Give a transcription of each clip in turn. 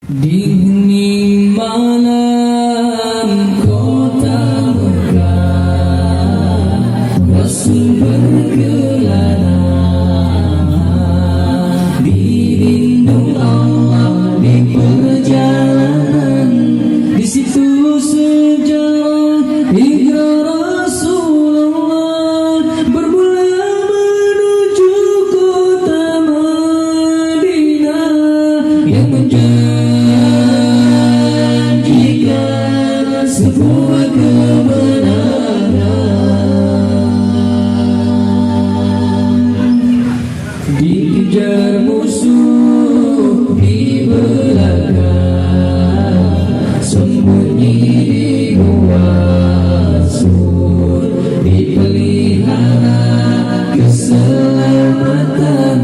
Dingin malam kota Mekah, Rasul berkelana, dilindung Allah di perjalanan. Di situ sejarah hijrah Rasulullah bermula menuju kota Madinah yang menjanjikan sebuah kebenaran. Dikejar musuh di belakang, sembunyi di gua Sur, dipelihara keselamatan,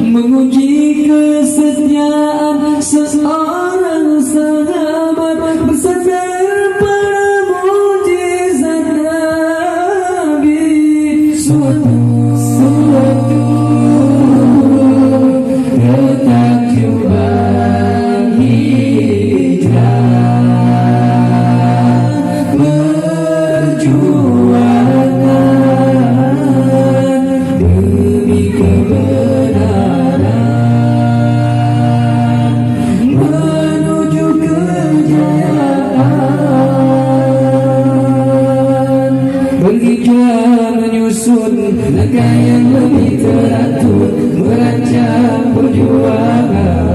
menguji kesetiaan seorang sahabat, bersandar pada mukjizat Nabi. Suatu letak jubah hijrah, perjuangan demi kebenaran, menuju kejayaan. Berhijrah menyusun langkah yang lebih teratur, merancang perjuangan.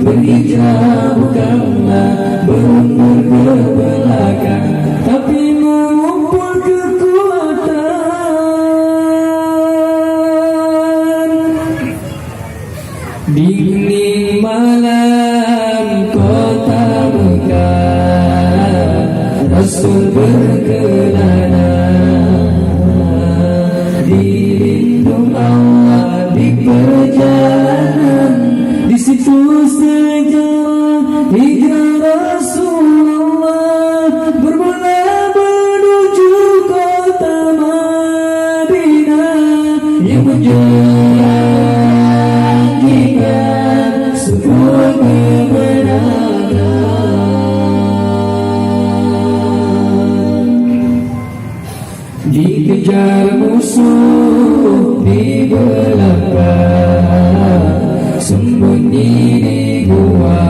Berhijrah bukanlah berumur ke belakang, tapi mengumpul kekuatan. Dingin malam kota Mekah, Rasul berkelana, dilindung Allah di perjalanan. Di situ sejarah hijrah Rasulullah bermula menuju kota Madinah yang menjanjikan sebuah kebenaran. Dikejar musuh di belakang, sembunyi di gua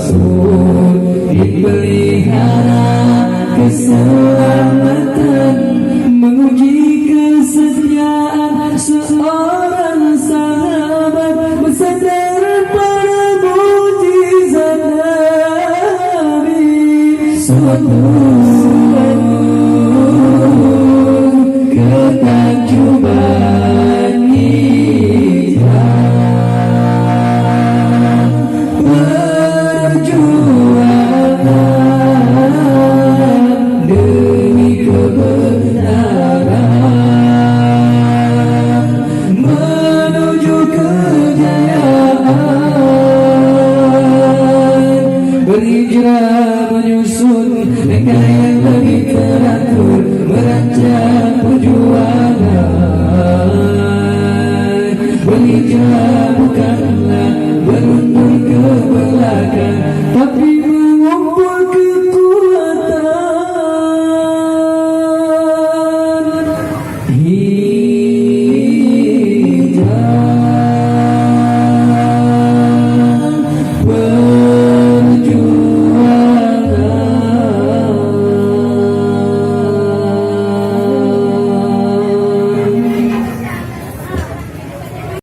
Sur, dipelihara keselamatan, menguji kesetiaan seorang sahabat, bersandar pada mukjizat Nabi. Suatu